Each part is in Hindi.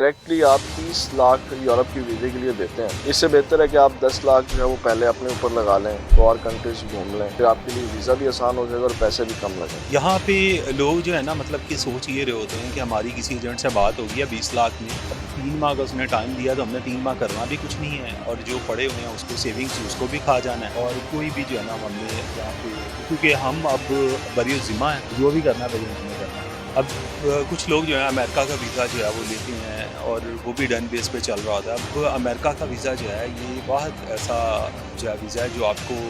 डायरेक्टली आप 30 लाख यूरोप की वीज़े के लिए देते हैं। इससे बेहतर है कि आप 10 लाख जो है वो पहले अपने ऊपर लगा लें, तो और कंट्रीज घूम लें, फिर आपके लिए वीज़ा भी आसान हो जाएगा और पैसे भी कम लगेंगे। यहाँ पे लोग जो है ना मतलब कि सोच ये रहे होते हैं कि हमारी किसी एजेंट से बात होगी या 20 लाख में, अब 3 माह का उसने टाइम दिया तो हमने 3 माह करना भी कुछ नहीं है, और जो पड़े हुए हैं उसको सेविंग्स उसको भी खा जाना है। और कोई भी जो है ना हमने यहाँ पे, क्योंकि हम अब बरी ज़िम्मा है, जो भी करना है बरी ज़िम्मा करना है। अब कुछ लोग जो है अमेरिका का वीज़ा जो है वो लेते हैं और वो भी डन बेस पे चल रहा था। अब अमेरिका का वीज़ा जो है ये बहुत ऐसा जो है वीज़ा है जो आपको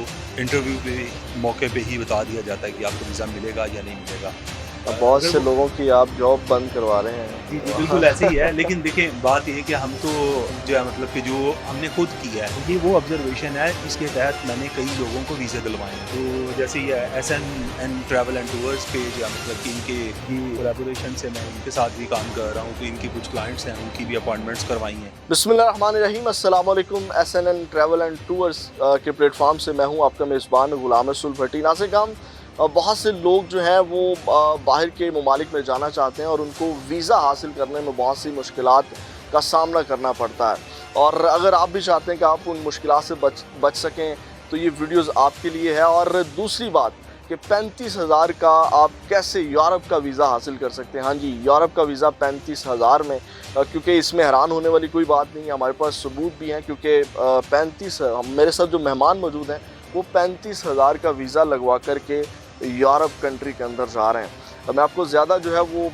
इंटरव्यू पे मौके पे ही बता दिया जाता है कि आपको वीज़ा मिलेगा या नहीं मिलेगा। अब बहुत अगर से वो लोगों की आप जॉब बंद करवा रहे जी, जी, हैं। बिल्कुल ऐसे ही है। लेकिन देखिए बात ये है कि हम तो जो है मतलब कि जो हमने खुद किया है, ये वो ऑब्ज़र्वेशन है जिसके तहत मैंने कई लोगों को वीज़े दिलवाए हैं। तो जैसे ये एसएनएन ट्रैवल एंड टूर्स पे जो है मतलब कि इनके ये कोलैबोरेशन से मैं इनके साथ भी काम कर रहा हूँ, तो इनके कुछ क्लाइंट्स हैं, उनकी भी अपॉइंटमेंट्स करवाई हैं। बिस्मिल्लाहिर्रहमानिर्रहीम, अस्सलाम वालेकुम। एसएनएन ट्रैवल एंड टूर्स के प्लेटफॉर्म से मैं हूं आपका मेज़बान गुलाम रसूल भट्टी। नाज़िर, बहुत से लोग जो हैं वो बाहर के ममालिक में जाना चाहते हैं और उनको वीज़ा हासिल करने में बहुत सी मुश्किलात का सामना करना पड़ता है। और अगर आप भी चाहते हैं कि आप उन मुश्किलात से बच सकें तो ये वीडियोस आपके लिए है। और दूसरी बात कि 35,000 का आप कैसे यूरोप का वीज़ा हासिल कर सकते हैं। हाँ जी, यूरोप का वीज़ा 35,000 में, क्योंकि इसमें हैरान होने वाली कोई बात नहीं है, हमारे पास सबूत भी हैं। क्योंकि 35 मेरे साथ जो मेहमान मौजूद हैं वो 35,000 का वीज़ा लगवा करके यूरोप कंट्री के अंदर जा रहे हैं। मैं आपको ज़्यादा जो है वो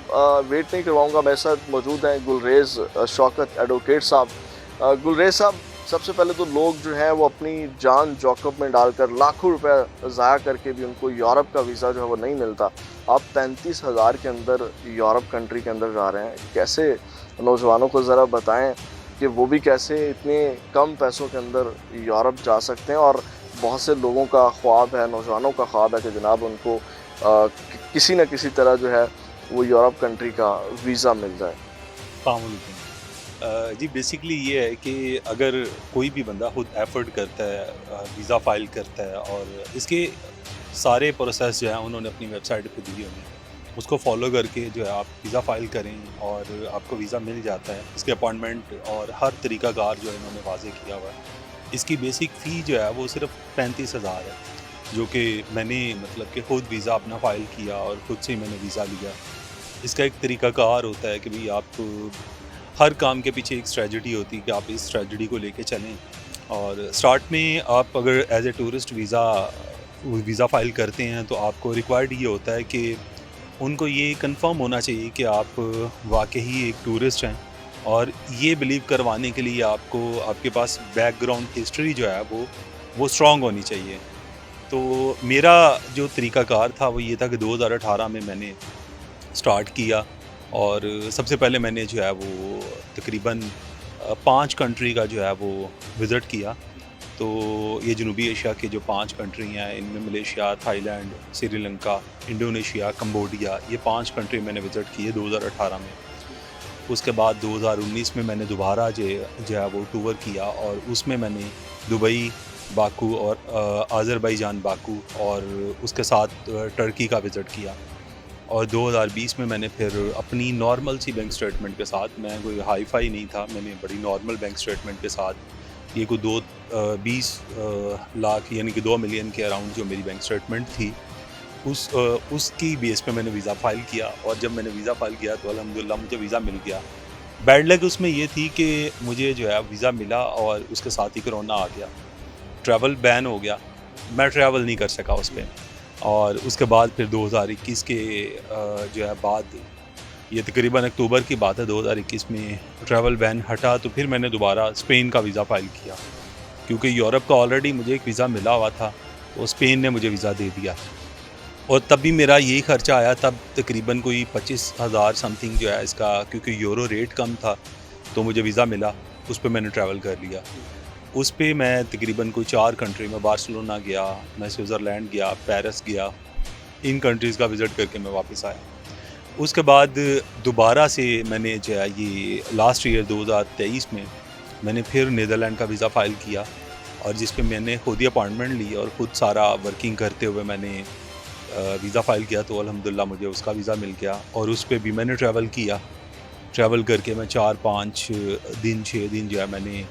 वेट नहीं करवाऊंगा। मेरे साथ मौजूद हैं गुलरेज़ शौकत एडवोकेट साहब। गुलरेज़ साहब, सबसे पहले तो लोग जो हैं वो अपनी जान जोखिम में डालकर लाखों रुपए ज़ाया करके भी उनको यूरोप का वीज़ा जो है वो नहीं मिलता। आप 35,000 के अंदर यूरोप कंट्री के अंदर जा रहे हैं, कैसे नौजवानों को ज़रा बताएं कि वो भी कैसे इतने कम पैसों के अंदर यूरोप जा सकते हैं। और बहुत से लोगों का ख्वाब है, नौजवानों का ख्वाब है कि जनाब उनको किसी न किसी तरह जो है वो यूरोप कंट्री का वीज़ा मिल जाए। जी बेसिकली ये है कि अगर कोई भी बंदा खुद एफर्ट करता है, वीज़ा फ़ाइल करता है, और इसके सारे प्रोसेस जो है उन्होंने अपनी वेबसाइट पे दिए हुए हैं, उसको फॉलो करके जो है आप वीज़ा फ़ाइल करें और आपको वीज़ा मिल जाता है। इसके अपॉइंटमेंट और हर तरीक़ाकार जो है इन्होंने वाज़े किया हुआ है। इसकी बेसिक फ़ी जो है वो सिर्फ 35,000 है, जो कि मैंने मतलब कि खुद वीज़ा अपना फ़ाइल किया और खुद से ही मैंने वीज़ा लिया। इसका एक तरीक़ाकार होता है कि भाई आप हर काम के पीछे एक स्ट्रैटेजी होती है कि आप इस स्ट्रैटेजी को लेके चलें। और स्टार्ट में आप अगर as a tourist visa file करते हैं तो आपको रिक्वायर्ड ये होता है कि उनको ये कंफर्म होना चाहिए कि आप वाकई एक टूरिस्ट हैं, और ये बिलीव करवाने के लिए आपको आपके पास बैकग्राउंड हिस्ट्री जो है वो स्ट्रॉन्ग होनी चाहिए। तो मेरा जो तरीक़ाकार था वो ये था कि 2018 में मैंने स्टार्ट किया, और सबसे पहले मैंने जो है वो तकरीबन 5 कंट्री का जो है वो विज़िट किया। तो ये जनूबी एशिया के जो 5 कंट्री हैं, इनमें Malaysia, Thailand, Sri Lanka, Indonesia, Cambodia, ये 5 कंट्री मैंने विज़िट किए 2018 में। उसके बाद 2019 में मैंने दोबारा जो है वो टूर किया, और उसमें मैंने दुबई, बाकू और अज़रबैजान बाकू, और उसके साथ टर्की का विज़िट किया। और 2020 में मैंने फिर अपनी नॉर्मल सी बैंक स्टेटमेंट के साथ, मैं कोई हाई फाई नहीं था, मैंने बड़ी नॉर्मल बैंक स्टेटमेंट के साथ, ये कोई 20 लाख यानी कि 2 मिलियन के अराउंड जो मेरी बैंक स्टेटमेंट थी, उसकी बेस पे मैंने वीज़ा फ़ाइल किया। और जब मैंने वीज़ा फ़ाइल किया तो अल्हम्दुलिल्लाह मुझे वीज़ा मिल गया। बैड लक उसमें ये थी कि मुझे जो है वीज़ा मिला और उसके साथ ही कोरोना आ गया, ट्रैवल बैन हो गया, मैं ट्रैवल नहीं कर सका उस पर। और उसके बाद फिर 2021 के जो है बाद, ये तकरीबन अक्टूबर की बात है, 2021 में ट्रैवल बैन हटा तो फिर मैंने दोबारा स्पेन का वीज़ा फ़ाइल किया, क्योंकि यूरोप का ऑलरेडी मुझे एक वीज़ा मिला हुआ था, तो स्पेन ने मुझे वीज़ा दे दिया। और तब भी मेरा यही ख़र्चा आया, तब तकरीबन कोई 25,000 समथिंग जो है इसका, क्योंकि यूरो रेट कम था तो मुझे वीज़ा मिला, उस पर मैंने ट्रैवल कर लिया। उस पे मैं तकरीबन कोई 4 कंट्री में, बार्सिलोना गया, मैं स्विट्ज़रलैंड गया, पेरिस गया, इन कंट्रीज़ का विज़िट करके मैं वापस आया। उसके बाद दोबारा से मैंने जो है ये लास्ट ईयर 2023 में मैंने फिर नीदरलैंड का वीज़ा फ़ाइल किया, और जिस पे मैंने खुद ही अपॉइंटमेंट ली और ख़ुद सारा वर्किंग करते हुए मैंने वीज़ा फ़ाइल किया, तो अल्हम्दुलिल्लाह मुझे उसका वीज़ा मिल गया, और उस पे भी मैंने ट्रैवल किया। ट्रैवल करके मैं 4-5 दिन 6 दिन जो है मैंने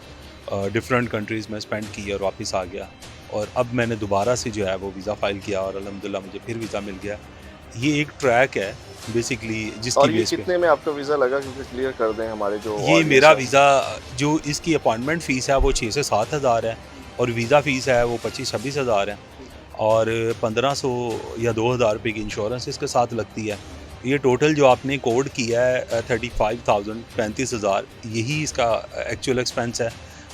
डिफरेंट कंट्रीज़ में स्पेंड की और वापस आ गया। और अब मैंने दोबारा से जो है वो वीज़ा फ़ाइल किया और अल्हम्दुलिल्लाह मुझे फिर वीज़ा मिल गया। ये एक ट्रैक है बेसिकली जिसकी और ये बेस पे कितने में आपका वीज़ा लगा, क्योंकि क्लियर कर दें हमारे जो ये ऑडियंस मेरा है। वीज़ा जो इसकी अपॉइंटमेंट फ़ीस है वो 6 से 7 हज़ार है और वीज़ा फ़ीस है वो 25-26 हज़ार है और 1500 या 2000 रुपये की इंश्योरेंस इसके साथ लगती है। ये टोटल जो आपने कोड किया है 35,000 35,000 यही इसका एक्चुअल एक्सपेंस है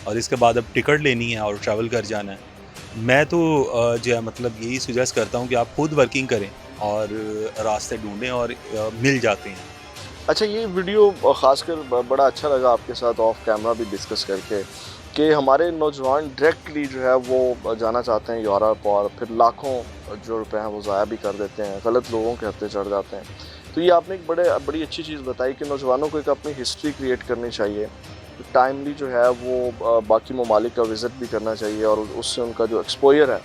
और इसके बाद अब टिकट लेनी है और ट्रैवल कर जाना है। मैं तो जो है मतलब यही सजेस्ट करता हूँ कि आप खुद वर्किंग करें और रास्ते ढूँढें और मिल जाते हैं। अच्छा, ये वीडियो ख़ासकर बड़ा अच्छा लगा आपके साथ ऑफ कैमरा भी डिस्कस करके, कि हमारे नौजवान डायरेक्टली जो है वो जाना चाहते हैं यूरोप, और फिर लाखों जो रुपए हैं वो ज़ाया भी कर देते हैं, गलत लोगों के हत्थे चढ़ जाते हैं। तो ये आपने एक बड़ी अच्छी चीज़ बताई कि नौजवानों को एक अपनी हिस्ट्री क्रिएट करनी चाहिए, टाइमली जो है वो बाकी ममालिक का विज़िट भी करना चाहिए, और उससे उनका जो एक्सपोजर है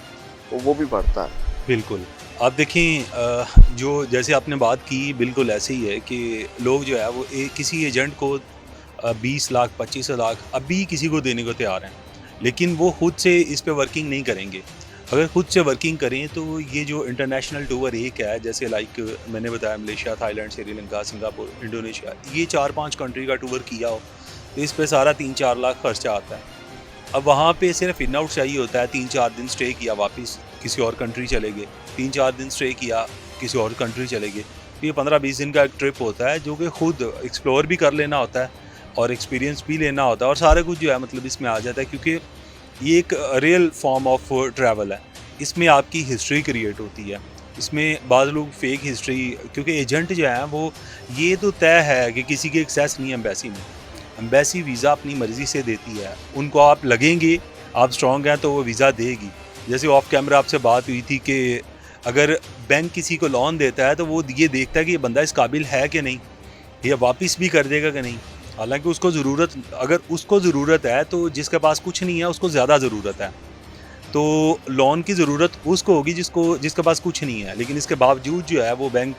वो भी बढ़ता है। बिल्कुल। आप देखें जो जैसे आपने बात की बिल्कुल ऐसे ही है कि लोग जो है वो किसी एजेंट को 20 लाख 25 लाख अभी किसी को देने को तैयार हैं, लेकिन वो खुद से इस पे वर्किंग नहीं करेंगे। अगर खुद से वर्किंग करें तो ये जो इंटरनेशनल टूर एक है, जैसे लाइक मैंने बताया Malaysia, Thailand, Sri Lanka, Singapore, Indonesia, ये 4-5 कंट्री का टूर किया हो तो इस पे सारा 3-4 लाख खर्चा आता है। अब वहाँ पे सिर्फ इन आउट चाहिए होता है, 3-4 दिन स्टे किया, वापस किसी और कंट्री चले गए, 3-4 दिन स्टे किया, किसी और कंट्री चले गए। तो ये 15-20 दिन का एक ट्रिप होता है जो कि खुद एक्सप्लोर भी कर लेना होता है और एक्सपीरियंस भी लेना होता है और सारा कुछ जो है मतलब इसमें आ जाता है, क्योंकि ये एक रियल फॉर्म ऑफ ट्रैवल है। इसमें आपकी हिस्ट्री क्रिएट होती है। इसमें बाज़ लोग फेक हिस्ट्री, क्योंकि एजेंट जो है वो ये तो तय है कि किसी की एक्सेस नहीं है एम्बेसी में। एम्बेसी वीज़ा अपनी मर्ज़ी से देती है, उनको आप लगेंगे, आप स्ट्रॉन्ग हैं तो वो वीज़ा देगी। जैसे ऑफ कैमरा आपसे बात हुई थी कि अगर बैंक किसी को लोन देता है तो वो ये देखता है कि ये बंदा इस काबिल है कि नहीं, ये वापस भी कर देगा कि नहीं। हालांकि उसको ज़रूरत, अगर उसको ज़रूरत है तो जिसके पास कुछ नहीं है उसको ज़्यादा ज़रूरत है, तो लोन की ज़रूरत उसको होगी जिसके पास कुछ नहीं है। लेकिन इसके बावजूद जो है वो बैंक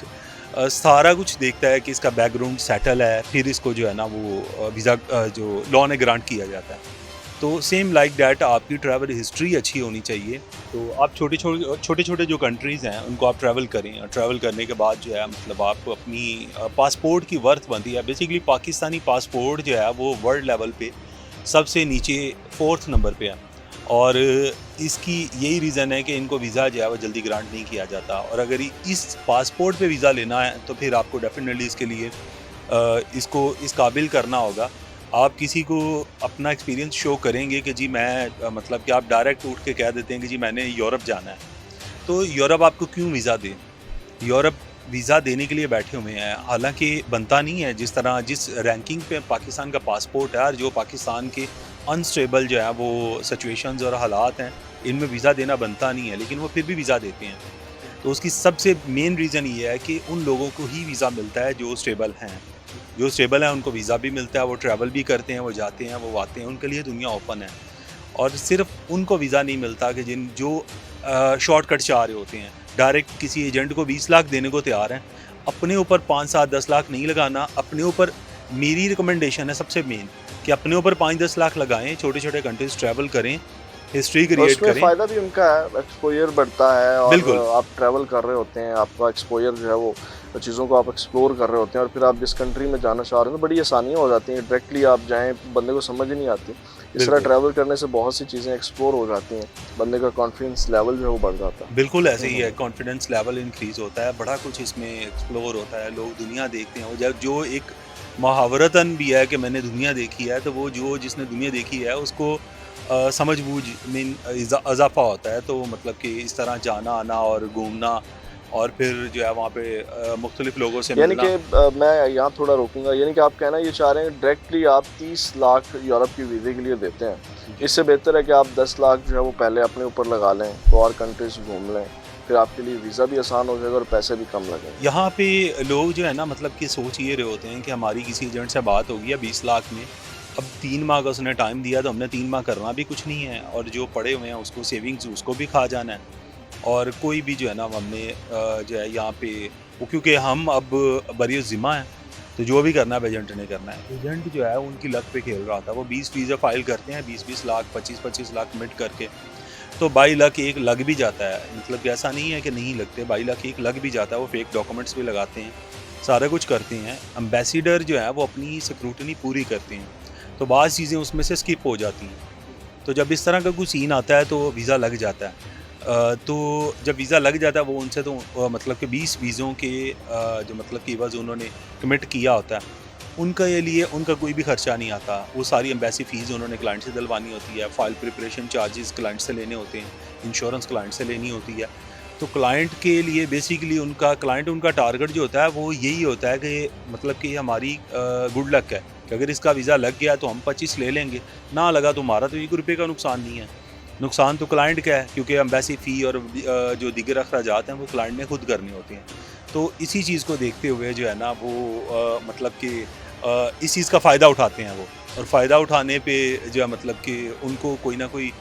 सारा कुछ देखता है कि इसका बैकग्राउंड सेटल है, फिर इसको जो है ना वो वीज़ा जो लोन है ग्रांट किया जाता है। तो सेम लाइक डैट आपकी ट्रैवल हिस्ट्री अच्छी होनी चाहिए। तो आप छोटे छोटे जो कंट्रीज़ हैं उनको आप ट्रैवल करें और ट्रैवल करने के बाद जो है मतलब आप अपनी पासपोर्ट की वर्थ बनती है। बेसिकली पाकिस्तानी पासपोर्ट जो है वो वर्ल्ड लेवल पे सबसे नीचे 4th नंबर पे है और इसकी यही रीज़न है कि इनको वीज़ा जो है वो जल्दी ग्रांट नहीं किया जाता। और अगर इस पासपोर्ट पे वीज़ा लेना है तो फिर आपको डेफिनेटली इसके लिए इसको इस काबिल करना होगा। आप किसी को अपना एक्सपीरियंस शो करेंगे कि जी मैं मतलब कि आप डायरेक्ट उठ के कह देते हैं कि जी मैंने यूरोप जाना है, तो यूरोप आपको क्यों वीज़ा दे? यूरोप वीज़ा देने के लिए बैठे हुए हैं, हालांकि बनता नहीं है। जिस रैंकिंग पे पाकिस्तान का पासपोर्ट है और जो पाकिस्तान के अनस्टेबल जो है वो सिचुएशंस और हालात हैं, इनमें वीज़ा देना बनता नहीं है, लेकिन वो फिर भी वीज़ा देते हैं। तो उसकी सबसे मेन रीज़न ये है कि उन लोगों को ही वीज़ा मिलता है जो स्टेबल हैं। जो स्टेबल हैं उनको वीज़ा भी मिलता है, वो ट्रैवल भी करते हैं, वो जाते हैं, वो आते हैं, उनके लिए दुनिया ओपन है। और सिर्फ उनको वीज़ा नहीं मिलता कि जो शॉर्टकट चाह रहे होते हैं, डायरेक्ट किसी एजेंट को 20 लाख देने को तैयार हैं, अपने ऊपर 5, 7, 10 लाख नहीं लगाना। अपने ऊपर मेरी रिकमेंडेशन है सबसे मेन कि अपने ऊपर 5-10 लाख लगाएं, छोटे छोटे कंट्रीज ट्रैवल करें, हिस्ट्री क्रिएट उसमें करें। फ़ायदा भी उनका है, एक्सपोजर बढ़ता है, और बिल्कुल आप ट्रैवल कर रहे होते हैं, आपका एक्सपोजर जो है वो चीज़ों को आप एक्सप्लोर कर रहे होते हैं, और फिर आप जिस कंट्री में जाना चाह रहे हैं तो बड़ी आसानियाँ हो जाती हैं। डायरेक्टली आप जाएँ, बंदे को समझ ही नहीं आती। इस तरह ट्रैवल करने से बहुत सी चीज़ें एक्सप्लोर हो जाती हैं, बंदे का कॉन्फिडेंस लेवल जो है वो बढ़ जाता है। बिल्कुल ऐसे ही है, कॉन्फिडेंस लेवल इंक्रीज़ होता है, बड़ा कुछ इसमें एक्सप्लोर होता है, लोग दुनिया देखते हैं। वो जो एक मुहावरतन भी है कि मैंने दुनिया देखी है, तो वो जिसने दुनिया देखी है उसको समझ-बूझ में इज़ाफ़ा होता है। तो मतलब कि इस तरह जाना आना और घूमना और फिर जो है वहाँ पे मुख्तलिफ़ लोगों से यानी मिलना। कि मैं यहाँ थोड़ा रोकूंगा, यानी कि आप कहना ये चाह रहे हैं डायरेक्टली आप 30 लाख यूरोप की वीज़े के लिए देते हैं, इससे बेहतर है कि आप 10 लाख जो है वो पहले अपने ऊपर लगा लें, तो और कंट्रीज घूम लें, फिर आपके लिए वीज़ा भी आसान हो जाएगा और पैसे भी कम लगेंगे। यहाँ पे लोग जो है ना मतलब कि सोच ये रहे होते हैं कि हमारी किसी एजेंट से बात होगी या 20 लाख में, अब 3 माह का उसने टाइम दिया तो हमने 3 माह करना भी कुछ नहीं है, और जो पड़े हुए हैं उसको सेविंग्स उसको भी खा जाना है। और कोई भी जो है ना हमने जो है यहाँ पे वो, क्योंकि हम अब बरी ज़िम्मा हैं तो जो भी करना है एजेंट ने करना है। एजेंट जो है उनकी लक पे खेल रहा था, वो 20 वीज़ा फाइल करते हैं, 20-20 लाख 25-25 लाख कमिट करके, तो 22 लाख एक लग भी जाता है। मतलब कि ऐसा नहीं है कि नहीं लगते, 22 लाख एक लग भी जाता है। वो फेक डॉक्यूमेंट्स भी लगाते हैं, सारा कुछ करते हैं। एम्बेसडर जो है वो अपनी स्क्रूटनी पूरी करते हैं, तो बाज़ चीज़ें उसमें से स्किप हो जाती हैं। तो जब इस तरह का कोई सीन आता है तो वीज़ा लग जाता है। तो जब वीज़ा लग जाता है वो उनसे तो मतलब कि 20 वीज़ों के जो मतलब कि एवज़ उन्होंने कमिट किया होता है, उनका ये लिए उनका कोई भी खर्चा नहीं आता। वो सारी एम्बेसी फ़ीस उन्होंने क्लाइंट से दिलवानी होती है, फ़ाइल प्रिपरेशन चार्जेस क्लाइंट से लेने होते हैं, इंश्योरेंस क्लाइंट से लेनी होती है। तो क्लाइंट के लिए बेसिकली उनका टारगेट जो होता है वो यही होता है कि मतलब कि हमारी गुड लक है कि अगर इसका वीज़ा लग गया तो हम 25 ले लेंगे, ना लगा तो हमारा तो 1 रुपये का नुकसान नहीं है। नुकसान तो क्लाइंट का है, क्योंकि एम्बेसी फ़ी और जो दीगर अखराजात हैं वो क्लाइंट ने खुद करने होते हैं। तो इसी चीज़ को देखते हुए जो है ना वो मतलब कि इस चीज़ का फ़ायदा उठाते हैं वो, और फ़ायदा उठाने पे जो है मतलब कि उनको कोई ना कोई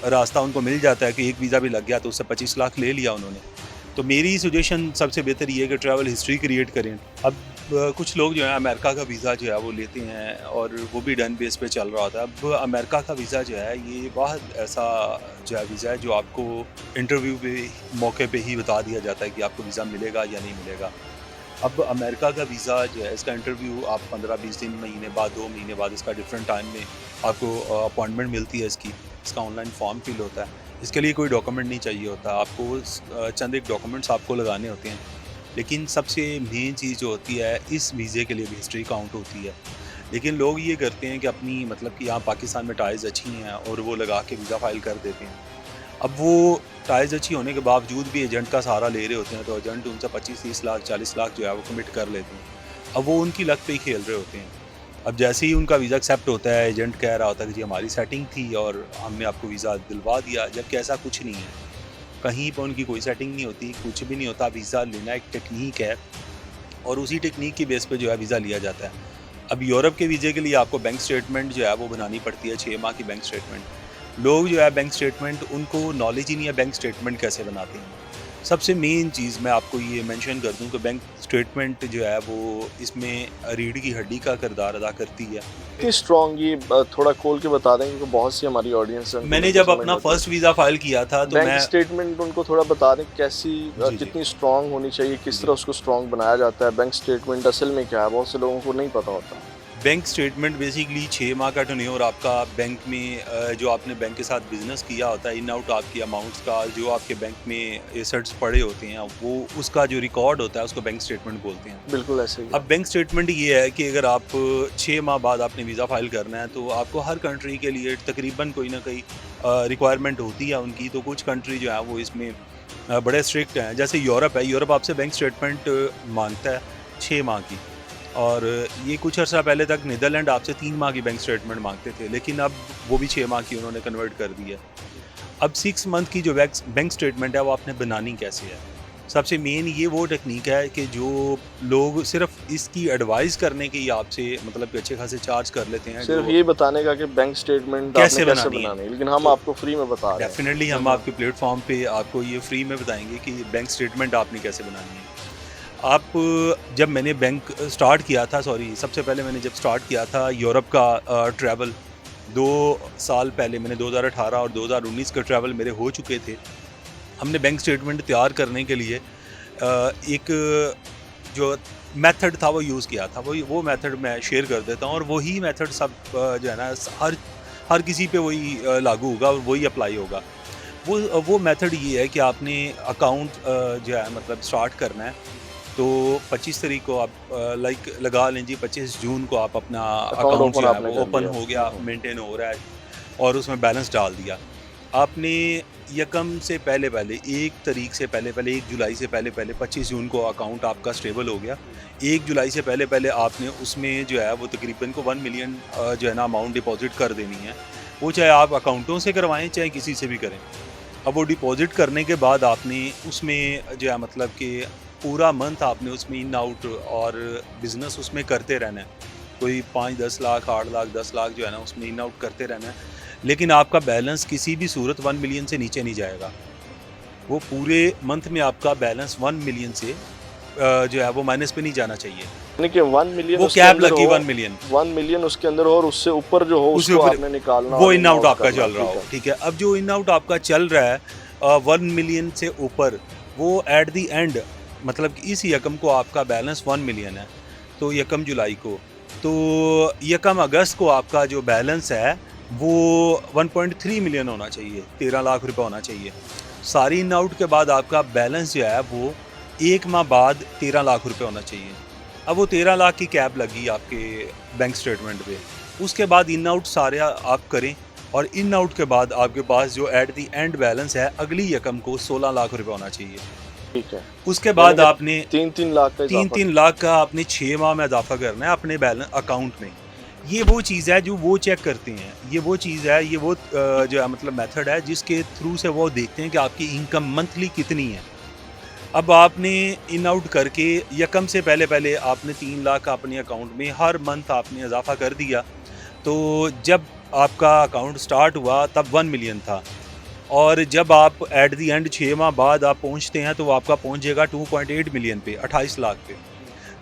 रास्ता उनको मिल जाता है कि एक वीज़ा भी लग गया तो उससे 25 लाख ले लिया उन्होंने। तो मेरी सजेशन सबसे बेहतर ये है कि ट्रैवल हिस्ट्री क्रिएट करें। अब कुछ लोग जो है अमेरिका का वीज़ा जो है वो लेते हैं और वो भी डन बेस पे चल रहा होता है। अब अमेरिका का वीज़ा जो है ये बहुत ऐसा जो है वीज़ा है जो आपको इंटरव्यू पे मौके पे ही बता दिया जाता है कि आपको वीज़ा मिलेगा या नहीं मिलेगा। अब अमेरिका का वीज़ा जो है इसका इंटरव्यू आप 15-20 दिन महीने बाद 2 महीने बाद इसका डिफरेंट टाइम में आपको अपॉइंटमेंट मिलती है इसका ऑनलाइन फॉर्म फिल होता है। इसके लिए कोई डॉक्यूमेंट नहीं चाहिए होता, आपको चंद एक डॉक्यूमेंट्स आपको लगाने होते हैं। लेकिन सबसे मेन चीज़ जो होती है इस वीज़े के लिए भी हिस्ट्री काउंट होती है। लेकिन लोग ये करते हैं कि अपनी मतलब कि यहाँ पाकिस्तान में टाइज़ अच्छी हैं और वो लगा के वीज़ा फाइल कर देते हैं। अब वो टाइज़ अच्छी होने के बावजूद भी एजेंट का सहारा ले रहे होते हैं, तो एजेंट उनसे 25-30 लाख 40 लाख जो है वो कमिट कर लेते हैं। अब वो उनकी लक पे ही खेल रहे होते हैं। अब जैसे ही उनका वीज़ा एक्सेप्ट होता है, एजेंट कह रहा होता है कि जी हमारी सेटिंग थी और हमने आपको वीज़ा दिलवा दिया, जबकि ऐसा कुछ नहीं है। कहीं पर उनकी कोई सेटिंग नहीं होती, कुछ भी नहीं होता। वीज़ा लेना एक टेक्नीक है और उसी टेक्नीक की बेस पे जो है वीज़ा लिया जाता है। अब यूरोप के वीज़े के लिए आपको बैंक स्टेटमेंट जो है वो बनानी पड़ती है, 6 माह की बैंक स्टेटमेंट। लोग जो है बैंक स्टेटमेंट उनको नॉलेज ही नहीं है बैंक स्टेटमेंट कैसे बनाते हैं। सबसे मेन चीज़ मैं आपको ये मेंशन कर दूं कि बैंक स्टेटमेंट जो है वो इसमें रीढ़ की हड्डी का किरदार अदा करती है। कितनी स्ट्रॉन्ग ये थोड़ा खोल के बता दें क्योंकि बहुत सी हमारी ऑडियंस है। मैंने जब अपना फर्स्ट वीज़ा फाइल किया था तो बैंक मैं स्टेटमेंट उनको थोड़ा बता दें कैसी जी। कितनी स्ट्रॉन्ग होनी चाहिए, किस तरह उसको स्ट्रॉन्ग बनाया जाता है। बैंक स्टेटमेंट असल में क्या है, बहुत से लोगों को नहीं पता होता। बैंक स्टेटमेंट बेसिकली 6 माह का टर्नओवर आपका बैंक में जो आपने बैंक के साथ बिजनेस किया होता है, इन आउट आपकी अमाउंट्स का, जो आपके बैंक में एसेट्स पड़े होते हैं, वो उसका जो रिकॉर्ड होता है उसको बैंक स्टेटमेंट बोलते हैं। बिल्कुल ऐसे ही। अब बैंक स्टेटमेंट ये है कि अगर आप 6 माह बाद आपने वीज़ा फाइल करना है तो आपको हर कंट्री के लिए तकरीबन कोई ना कोई रिक्वायरमेंट होती है उनकी। तो कुछ कंट्री जो है वो इसमें बड़े स्ट्रिक्ट हैं। जैसे यूरोप है, यूरोप आपसे बैंक स्टेटमेंट मांगता है 6 माह की, और ये कुछ अर्सा पहले तक नीदरलैंड आपसे 3 माह की बैंक स्टेटमेंट मांगते थे, लेकिन अब वो भी 6 माह की उन्होंने कन्वर्ट कर दी है। अब 6 मंथ की जो बैंक स्टेटमेंट है वो आपने बनानी कैसे है। सबसे मेन ये वो टेक्निक है कि जो लोग सिर्फ इसकी एडवाइस करने के ही आपसे मतलब कि अच्छे खासे चार्ज कर लेते हैं, सिर्फ ये बताने का कि बैंक स्टेटमेंट कैसे आपने कैसे बनानी है। बनानी है, लेकिन हम तो आपको फ्री में बता रहे हैं। डेफिनेटली हम आपके प्लेटफॉर्म पे आपको ये फ्री में बताएंगे कि बैंक स्टेटमेंट आपने कैसे बनानी है। आप जब मैंने बैंक स्टार्ट किया था, सबसे पहले मैंने जब स्टार्ट किया था यूरोप का ट्रैवल 2 साल पहले, मैंने 2018 और 2019 के ट्रैवल मेरे हो चुके थे। हमने बैंक स्टेटमेंट तैयार करने के लिए एक जो मेथड था वो यूज़ किया था। वो मेथड मैं शेयर कर देता हूँ, और वही मेथड सब जो है ना हर किसी पे वही लागू होगा और वही अप्लाई होगा। वो मेथड ये है कि आपने अकाउंट जो है मतलब स्टार्ट करना है। तो 25 तारीख को आप लगा लें जी, 25 जून को आप अपना अकाउंट जो है वो ओपन हो गया, मेंटेन हो रहा है, और उसमें बैलेंस डाल दिया। आपने यकम से पहले 1 तारीख से पहले 1 जुलाई से पहले 25 जून को अकाउंट आपका स्टेबल हो गया। 1 जुलाई से पहले आपने उसमें जो है वो तकरीबन को 1 मिलियन जो है ना अमाउंट डिपॉजिट कर देनी है। वो चाहे आप अकाउंटों से करवाएं चाहे किसी से भी करें। अब वो डिपॉजिट करने के बाद आपने उसमें जो है मतलब कि पूरा मंथ आपने उसमें इन आउट और बिज़नेस उसमें करते रहना है। कोई 5-10 लाख 8 लाख 10 लाख जो है ना उसमें इन आउट करते रहना है, लेकिन आपका बैलेंस किसी भी सूरत 1 मिलियन से नीचे नहीं जाएगा। वो पूरे मंथ में आपका बैलेंस 1 मिलियन से जो है वो माइनस पे नहीं जाना चाहिए। यानी कि 1 मिलियन वो कैप लगी 1 मिलियन 1 मिलियन उसके अंदर हो और उससे ऊपर जो हो उसके उसको ऊपर आपने निकालना वो और इन आउट out आपका करना, चल रहा ठीक हो, है। ठीक है। अब जो इन आउट आपका चल रहा है 1 मिलियन से ऊपर, वो एट द एंड मतलब कि इस यकम को आपका बैलेंस 1 मिलियन है, तो यकम जुलाई को, तो यकम अगस्त को आपका जो बैलेंस है वो 1.3 मिलियन होना चाहिए, 13 लाख रुपए होना चाहिए। सारी इन आउट के बाद आपका बैलेंस जो है वो 1 माह बाद 13 लाख रुपए होना चाहिए। अब वो 13 लाख की कैप लगी आपके बैंक स्टेटमेंट पे, उसके बाद इन आउट सारे आप करें और इन आउट के बाद आपके पास जो एट दी एंड बैलेंस है अगली यकम को 16 लाख रुपए होना चाहिए। ठीक है, उसके बाद यानी कि आपने 3-3 लाख का इजाफा 3-3 लाख का आपने 6 माह में इजाफा करना है अपने बैलेंस अकाउंट में। ये वो चीज़ है जो वो चेक करते हैं, ये वो चीज़ है, ये वो जो है मतलब मेथड है जिसके थ्रू से वो देखते हैं कि आपकी इनकम मंथली कितनी है। अब आपने इन आउट करके यकम से पहले पहले आपने 3 लाख अपने अकाउंट में हर मंथ आपने इजाफा कर दिया, तो जब आपका अकाउंट स्टार्ट हुआ तब 1 मिलियन था, और जब आप एट दी एंड 6 माह बाद आप पहुंचते हैं तो वो आपका पहुंच जाएगा 2.8 मिलियन पे, 28 लाख पे।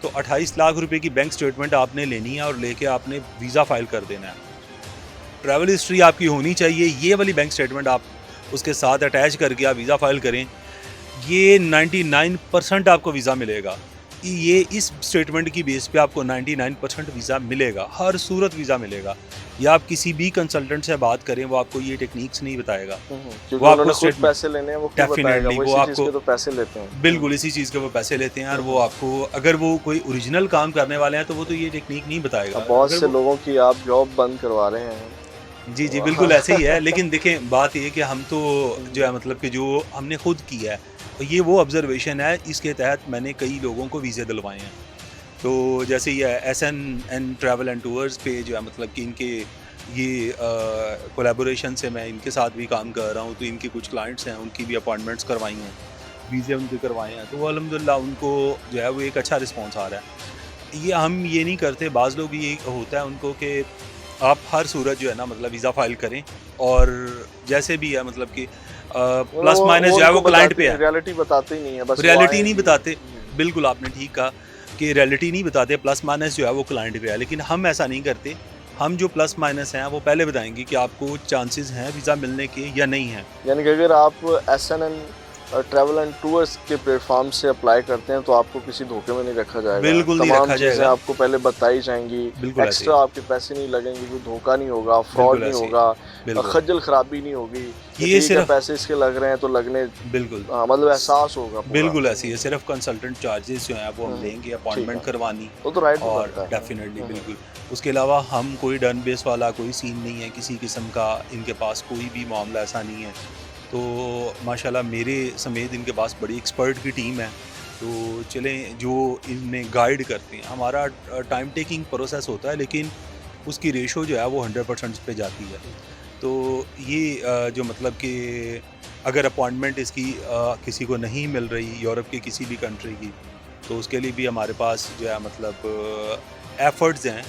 तो 28 लाख रुपए की बैंक स्टेटमेंट आपने लेनी है और लेके आपने वीज़ा फाइल कर देना है। ट्रैवल हिस्ट्री आपकी होनी चाहिए, ये वाली बैंक स्टेटमेंट आप उसके साथ अटैच करके आप वीज़ा फाइल करें, ये 99% आपको वीज़ा मिलेगा। ये इस स्टेटमेंट की बेस पे आपको 99% वीज़ा मिलेगा, हर सूरत वीज़ा मिलेगा। या आप किसी भी कंसल्टेंट से बात करें, वो आपको ये टेक्निक्स नहीं बताएगा। क्योंकि वो आपको उन्होंने खुद statement- पैसे लेने हैं, वो क्यों बताएगा, Definitely, वो वो इसी चीज़ आपको के तो पैसे लेते हैं। बिल्कुल इसी चीज़ के वो पैसे लेते हैं, और वो आपको अगर वो कोई ओरिजिनल काम करने वाले हैं तो वो तो ये टेक्निक नहीं बताएगा। अब बहुत अगर से वो- लोगों की आप जॉब बंद करवा रहे हैं। जी जी बिल्कुल ऐसे ही है। लेकिन देखें बात ये कि हम तो जो है मतलब कि जो हमने खुद किया है, तो ये वो ऑब्जर्वेशन है, इसके तहत मैंने कई लोगों को वीज़े दिलवाए हैं। तो जैसे ये SNN ट्रैवल एंड टूर्स पे जो है मतलब कि इनके ये कोलैबोरेशन से मैं इनके साथ भी काम कर रहा हूँ, तो इनके कुछ क्लाइंट्स हैं, उनकी भी अपॉइंटमेंट्स करवाई हैं, वीज़े उनके करवाए हैं, तो अल्हम्दुलिल्लाह उनको जो है वो एक अच्छा रिस्पॉन्स आ रहा है। ये हम ये नहीं करते, बाज़ लोग ये होता है उनको कि आप हर सूरत जो है ना मतलब वीज़ा फाइल करें, और जैसे भी है मतलब कि प्लस माइनस जो है वो क्लाइंट पे है, रियलिटी बताते ही नहीं है, बस रियलिटी नहीं बताते। बिल्कुल आपने ठीक कहा कि रियलिटी नहीं बताते, प्लस माइनस जो है वो क्लाइंट पे है। लेकिन हम ऐसा नहीं करते, हम जो प्लस माइनस हैं वो पहले बताएंगे कि आपको चांसेस हैं वीज़ा मिलने के या नहीं हैं। यानी कि अगर आप SNN ट्रैवल एंड टूर्स के प्लेटफॉर्म से अप्लाई करते हैं तो आपको किसी धोखे में नहीं रखा जाएगा। बिल्कुल नहीं तमाम रखा चीज़ें जाएगा। आपको पहले बताई जाएंगी, बिल्कुल ऐसे एक्स्ट्रा आपके पैसे नहीं लगेंगे, कोई धोखा नहीं होगा, फ्रॉड बिल्कुल नहीं ऐसे होगा, बिल्कुल खज्जल खराबी नहीं होगी। ये ठीक है, सिर्फ पैसे इसके लग रहे हैं तो लगने, बिल्कुल मतलब एहसास होगा पूरा। बिल्कुल ऐसी है। सिर्फ कंसल्टेंट चार्जेस जो हैं वो हम लेंगे, अपॉइंटमेंट करवानी, वो तो राइट और बनता है। डेफिनेटली बिल्कुल। उसके अलावा हम कोई डन बेस वाला कोई सीन नहीं है किसी किस्म का, इनके पास कोई भी मामला ऐसा नहीं है। तो माशाल्लाह मेरे समेत इनके पास बड़ी एक्सपर्ट की टीम है, तो चलें जो इन्हें गाइड करते हैं। हमारा टाइम टेकिंग प्रोसेस होता है, लेकिन उसकी रेशो जो है वो 100% पे जाती है। तो ये जो मतलब कि अगर अपॉइंटमेंट इसकी किसी को नहीं मिल रही यूरोप की किसी भी कंट्री की, तो उसके लिए भी हमारे पास जो है मतलब एफ़र्ट्स हैं।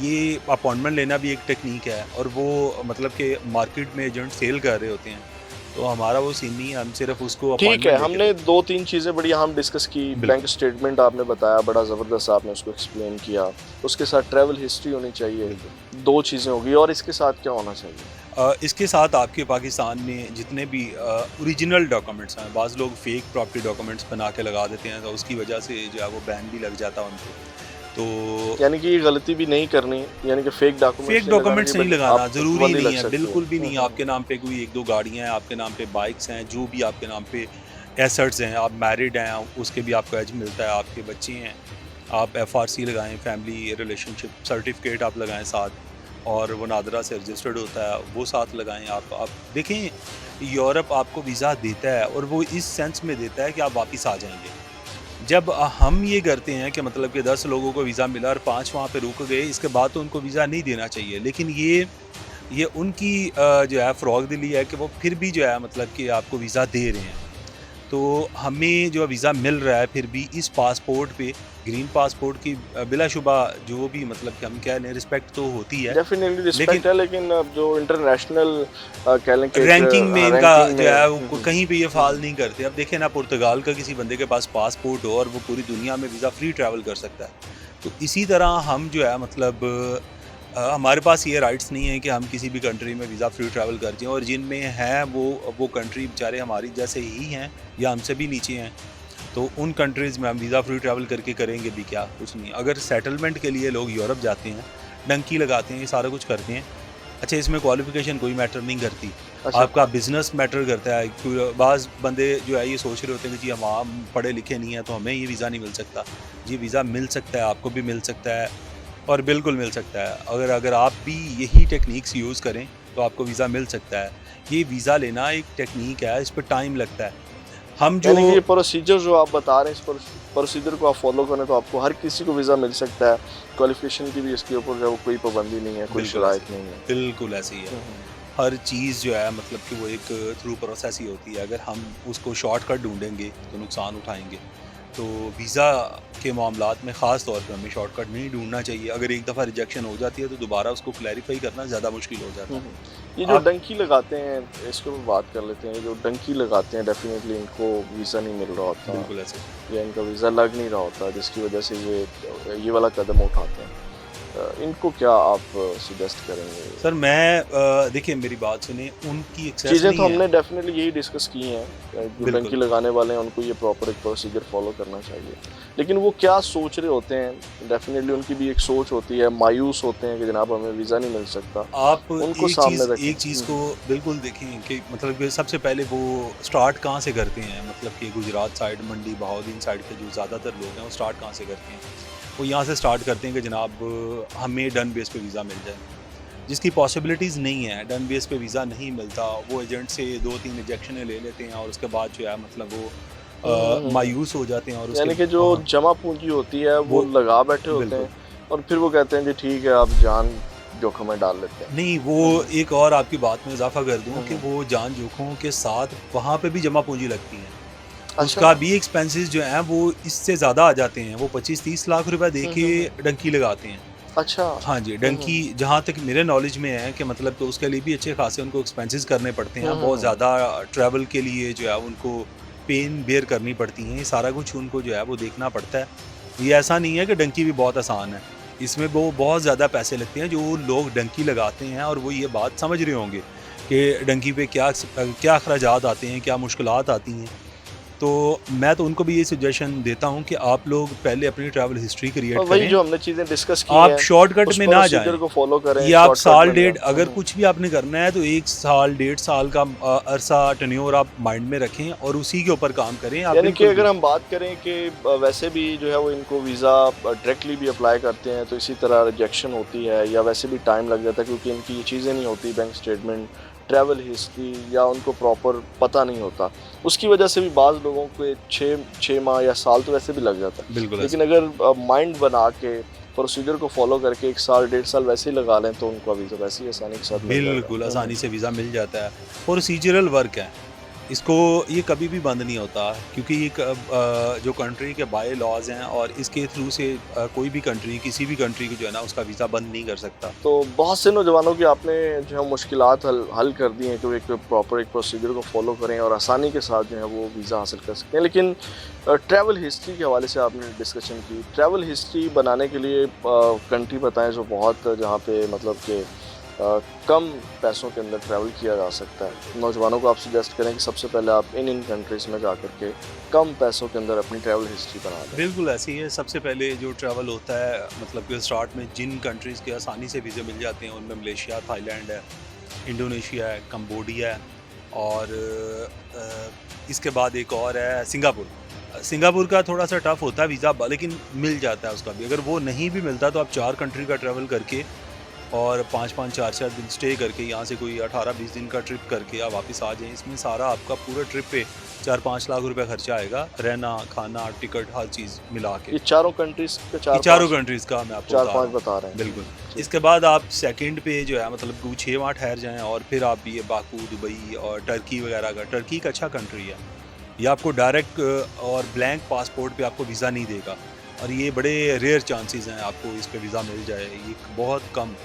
ये अपॉइंटमेंट लेना भी एक टेक्निक है, और वो मतलब कि मार्केट में एजेंट सेल कर रहे होते हैं, तो हमारा वो सीन नहीं है, हम सिर्फ उसको ठीक है। हमने 2-3 चीज़ें बड़ी अहम डिस्कस की। बैंक स्टेटमेंट आपने बताया, बड़ा ज़बरदस्त आपने उसको एक्सप्लेन किया। उसके साथ ट्रैवल हिस्ट्री होनी चाहिए, 2 चीज़ें होगी, और इसके साथ क्या होना चाहिए? इसके साथ आपके पाकिस्तान में जितने भी ओरिजिनल डॉक्यूमेंट्स हैं, बाज़ लोग फेक प्रॉपर्टी डॉक्यूमेंट्स बना के लगा देते हैं, तो उसकी वजह से जो है वो बैन भी लग जाता है उनको। तो यानी कि ये गलती भी नहीं करनी, यानी कि फेक डॉक्यूमेंट्स नहीं लगाना ज़रूरी नहीं है, सकती बिल्कुल भी नहीं। आपके नाम पे कोई 1-2 गाड़ियाँ हैं, आपके नाम पे बाइक्स हैं, जो भी आपके नाम पे एसेट्स हैं, आप मैरिड हैं उसके भी आपको एज मिलता है, आपके बच्चे हैं, आप FRC लगाएं, फैमिली रिलेशनशिप सर्टिफिकेट आप लगाएं साथ, और वो नादरा से रजिस्टर्ड होता है वो साथ लगाएं। आप देखें, यूरोप आपको वीज़ा देता है, और वो इस सेंस में देता है कि आप वापस आ जाएंगे। जब हम ये करते हैं कि मतलब कि 10 लोगों को वीज़ा मिला और 5 वहाँ पे रुक गए, इसके बाद तो उनको वीज़ा नहीं देना चाहिए। लेकिन ये उनकी जो है फ़रोग़ दिली है कि वो फिर भी जो है मतलब कि आपको वीज़ा दे रहे हैं। तो हमें जो वीज़ा मिल रहा है फिर भी इस पासपोर्ट पे, ग्रीन पासपोर्ट की बिलाशुबा जो भी मतलब कि हम कह लें रिस्पेक्ट तो होती है, डेफिनेटली रिस्पेक्ट है, लेकिन अब जो इंटरनेशनल कह लें कि रैंकिंग में इनका जो है वो हम्म, कहीं पे ये फाल नहीं करते। अब देखें ना, पुर्तगाल का किसी बंदे के पास पासपोर्ट हो और वो पूरी दुनिया में वीज़ा फ्री ट्रैवल कर सकता है, तो इसी तरह हम जो है मतलब हमारे पास ये राइट्स नहीं है कि हम किसी भी कंट्री में वीज़ा फ्री ट्रैवल कर जाएं, और जिनमें हैं वो कंट्री बेचारे हमारी जैसे ही हैं या हमसे भी नीचे हैं, तो उन कंट्रीज़ में हम वीज़ा फ्री ट्रैवल करके करेंगे भी क्या, कुछ नहीं। अगर सेटलमेंट के लिए लोग यूरोप जाते हैं, डंकी लगाते हैं, ये सारा कुछ करते हैं, अच्छा इसमें क्वालिफिकेशन कोई मैटर नहीं करती, अच्छा। आपका बिजनेस मैटर करता है। बाज़ बंदे जो है ये सोच रहे होते हैं कि जी हम पढ़े लिखे नहीं हैं तो हमें ये वीज़ा नहीं मिल सकता। जी वीज़ा मिल सकता है, आपको भी मिल सकता है, और बिल्कुल मिल सकता है। अगर आप भी यही टेक्निक्स यूज़ करें तो आपको वीज़ा मिल सकता है। ये वीज़ा लेना एक टेक्निक है, इस पर टाइम लगता है। हम जो यानी कि ये प्रोसीजर जो आप बता रहे हैं, इस प्रोसीजर को आप फॉलो करें तो आपको हर किसी को वीज़ा मिल सकता है। क्वालिफिकेशन की भी इसके ऊपर जो है वो कोई पाबंदी नहीं है, कोई बिल्कुल शराइत नहीं है। बिल्कुल ऐसे ही है। हर चीज़ जो है मतलब कि वो एक थ्रू प्रोसेस ही होती है। अगर हम उसको शॉर्टकट ढूंढेंगे तो नुकसान उठाएंगे। तो वीज़ा के मामलात में ख़ास तौर पे हमें शॉर्टकट नहीं ढूंढना चाहिए। अगर एक दफ़ा रिजेक्शन हो जाती है तो दोबारा उसको क्लैरिफाई करना ज़्यादा मुश्किल हो जाता है। ये जो आप डंकी लगाते हैं, इसको भी बात कर लेते हैं। ये जो डंकी लगाते हैं, डेफिनेटली इनको वीज़ा नहीं मिल रहा होता बिल्कुल ऐसे या इनका वीज़ा लग नहीं रहा होता, जिसकी वजह से ये वाला कदम उठाते हैं। इनको क्या आप सजेस्ट करेंगे? सर मैं देखिए मेरी बात सुने, उनकी एक्सेस चीज़ें नहीं तो हमने है। डेफिनेटली यही डिस्कस की हैं। जो बिल्कुल डंकी लगाने वाले हैं उनको ये प्रॉपर एक प्रोसीजर फॉलो करना चाहिए, लेकिन वो क्या सोच रहे होते हैं, डेफिनेटली उनकी भी एक सोच होती है। मायूस होते हैं कि जनाब हमें वीज़ा नहीं मिल सकता, आप उनको सामने रखें। एक चीज़ को बिल्कुल देखें कि मतलब कि सबसे पहले वो स्टार्ट कहाँ से करते हैं। मतलब कि गुजरात साइड, मंडी बहाउद्दीन साइड के जो ज़्यादातर लोग हैं वो स्टार्ट कहाँ से करते हैं, वो यहाँ से स्टार्ट करते हैं कि जनाब हमें डन बेस पे वीज़ा मिल जाए, जिसकी पॉसिबिलिटीज़ नहीं है। डन बेस पे वीज़ा नहीं मिलता, वो एजेंट से 2-3 रिजेक्शनें ले लेते हैं और उसके बाद जो है मतलब वो मायूस हो जाते हैं, और यानी कि उसके जो हाँ, जमा पूंजी होती है वो वो लगा बैठे होते बिल्कुल हैं और फिर वो कहते हैं जी ठीक है, आप जान जोखिम में डाल लेते हैं। नहीं, वो एक और आपकी बात में इजाफा कर दूं कि वो जान जोखों के साथ वहाँ पे भी जमा पूंजी लगती है। अच्छा। उसका भी एक्सपेंसेस जो हैं वो इससे ज़्यादा आ जाते हैं। वो 25-30 लाख रुपए दे के डंकी लगाते हैं। अच्छा। हाँ जी, डंकी जहाँ तक मेरे नॉलेज में है कि मतलब कि उसके लिए भी अच्छे खासे उनको एक्सपेंसेस करने पड़ते हैं। बहुत ज़्यादा ट्रैवल के लिए जो है उनको पेन बेयर करनी पड़ती हैं। ये सारा कुछ उनको जो है वो देखना पड़ता है। ये ऐसा नहीं है कि डंकी भी बहुत आसान है। इसमें वो बहुत ज़्यादा पैसे लगते हैं। जो लोग डंकी लगाते हैं और वो ये बात समझ रहे होंगे कि डंकी पे क्या अखराजात आते हैं, क्या मुश्किलात आती हैं। तो मैं तो उनको भी ये सजेशन देता हूँ कि आप लोग पहले अपनी ट्रैवल हिस्ट्री और क्रिएट वही करें। जो हमने चीज़ें डिस्कस की आप हैं, शॉर्टकट उस में ना प्रोसीजर जाएं। को फॉलो करें, ये आप शॉर्टकट साल में डेढ़, ना। अगर कुछ भी आपने करना है तो 1 साल, 1.5 साल का अरसा टेन्योर आप माइंड में रखें और उसी के ऊपर काम करें। आप यानी कि बिल्कुल अगर हम बात करें कि वैसे भी जो है वो इनको वीज़ा डायरेक्टली भी अप्लाई करते हैं तो इसी तरह रिजेक्शन होती है या वैसे भी टाइम लग जाता है, क्योंकि इनकी ये चीज़ें नहीं होती, बैंक स्टेटमेंट, ट्रैवल हिस्ट्री, या उनको प्रॉपर पता नहीं होता। उसकी वजह से भी बाज़ लोगों को 6 माह या साल तो वैसे भी लग जाता है। बिल्कुल लेकिन अगर माइंड बना के प्रोसीजर को फॉलो करके 1 साल 1.5 साल वैसे ही लगा लें तो उनका वीज़ा वैसे ही आसानी के साथ मिल जाएगा। बिल्कुल आसानी से वीज़ा मिल जाता है। प्रोसीजरल वर्क है, इसको ये कभी भी बंद नहीं होता, क्योंकि ये जो कंट्री के बाय लॉज हैं और इसके थ्रू से कोई भी कंट्री किसी भी कंट्री को जो है ना उसका वीज़ा बंद नहीं कर सकता। तो बहुत से नौजवानों की आपने जो है मुश्किलात हल कर दी हैं कि वो एक प्रॉपर एक प्रोसीजर को फॉलो करें और आसानी के साथ जो है वो वीज़ा हासिल कर सकते हैं। लेकिन ट्रैवल हिस्ट्री के हवाले से आपने डिस्कशन की। ट्रैवल हिस्ट्री बनाने के लिए कंट्री बताएं जो बहुत जहाँ पे मतलब कि कम पैसों के अंदर ट्रैवल किया जा सकता है। नौजवानों को आप सजेस्ट करें कि सबसे पहले आप इन कंट्रीज़ में जा कर के कम पैसों के अंदर अपनी ट्रैवल हिस्ट्री बना लें। बिल्कुल ऐसे ही है। सबसे पहले जो ट्रैवल होता है मतलब कि स्टार्ट में जिन कंट्रीज़ के आसानी से वीज़े मिल जाते हैं उनमें मलेशिया, थाईलैंड है, इंडोनेशिया है, कंबोडिया है, और इसके बाद एक और है सिंगापुर। सिंगापुर का थोड़ा सा टफ होता है वीज़ा, लेकिन मिल जाता है उसका भी। अगर वो नहीं भी मिलता तो आप 4 कंट्री का ट्रैवल करके और 5-5, 4-4 दिन स्टे करके यहाँ से कोई 18-20 दिन का ट्रिप करके आप वापस आ जाएं। इसमें सारा आपका पूरे ट्रिप पे 4-5 लाख रुपए खर्चा आएगा, रहना, खाना, टिकट, हर चीज़ मिला के। ये चारों कंट्रीज़ के चारों कंट्रीज़ का मैं आपको 4-5 बता रहे हैं। बिल्कुल। इसके बाद आप सेकंड पे जो है मतलब 6 माह ठहर जाएं और फिर आप ये बाकू, दुबई और टर्की वगैरह का। टर्की एक अच्छा कंट्री है, ये आपको डायरेक्ट और ब्लैंक पासपोर्ट पे आपको वीज़ा नहीं देगा, और ये बड़े रेयर चांसेस हैं आपको इस पे वीज़ा मिल जाए, ये बहुत कम।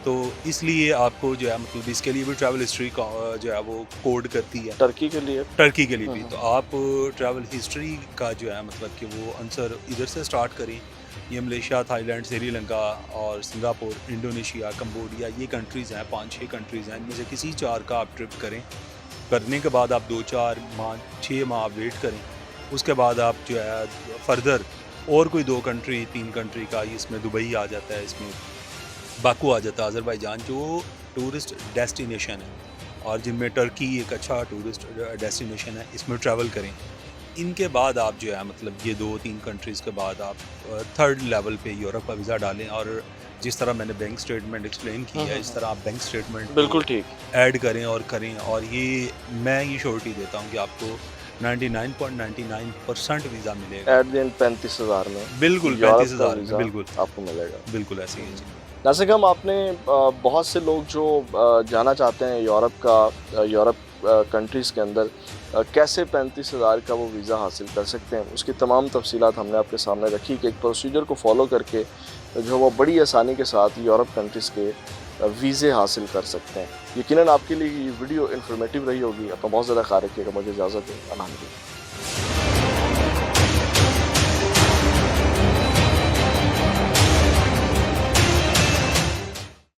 तो इसलिए आपको जो है मतलब इसके लिए भी ट्रैवल हिस्ट्री का जो है वो कोड करती है टर्की के लिए। टर्की के लिए भी। तो आप ट्रैवल हिस्ट्री का जो है मतलब कि वो आंसर इधर से स्टार्ट करें, ये मलेशिया, थाईलैंड, श्रीलंका और सिंगापुर, इंडोनेशिया, कंबोडिया, ये कंट्रीज़ हैं, 5-6 कंट्रीज़ हैं। इनमें से किसी 4 का आप ट्रिप करें। करने के बाद आप 2-4 माह, 6 माह आप वेट करें। उसके बाद आप जो है फर्दर और कोई 2 कंट्री, 3 कंट्री का, इसमें दुबई आ जाता है, इसमें बाकू आ जाता है, अज़रबैजान, जो टूरिस्ट डेस्टिनेशन है, और जिनमें टर्की एक अच्छा टूरिस्ट डेस्टिनेशन है, इसमें ट्रैवल करें। इनके बाद आप जो है मतलब ये 2-3 कंट्रीज़ के बाद आप थर्ड लेवल पे यूरोप का वीज़ा डालें, और जिस तरह मैंने बैंक स्टेटमेंट एक्सप्लेन की है, इस तरह आप बैंक स्टेटमेंट बिल्कुल ठीक। ऐड करें और ये मैं ये श्योरिटी देता हूँ कि आपको 99.99% वीज़ा मिलेगा। एट द एंड 35,000 में बिल्कुल यूरोप का 35,000 में, वीज़ा बिल्कुल आपको मिलेगा। बिल्कुल ऐसे ही है जी। नासिक हम आपने बहुत से लोग जो जाना चाहते हैं यूरोप कंट्रीज़ के अंदर कैसे 35,000 का वो वीज़ा हासिल कर सकते हैं, उसकी तमाम तफसीलात हमने आपके सामने रखी कि एक प्रोसीजर को फॉलो करके जो वो बड़ी आसानी के साथ यूरोप कंट्रीज़ के वीज़े हासिल कर सकते हैं। यकीनन आपके लिए ये वीडियो इन्फॉर्मेटिव रही होगी। अपना बहुत ज़्यादा ख्याल रखिएगा। मुझे इजाज़त दें। अमान।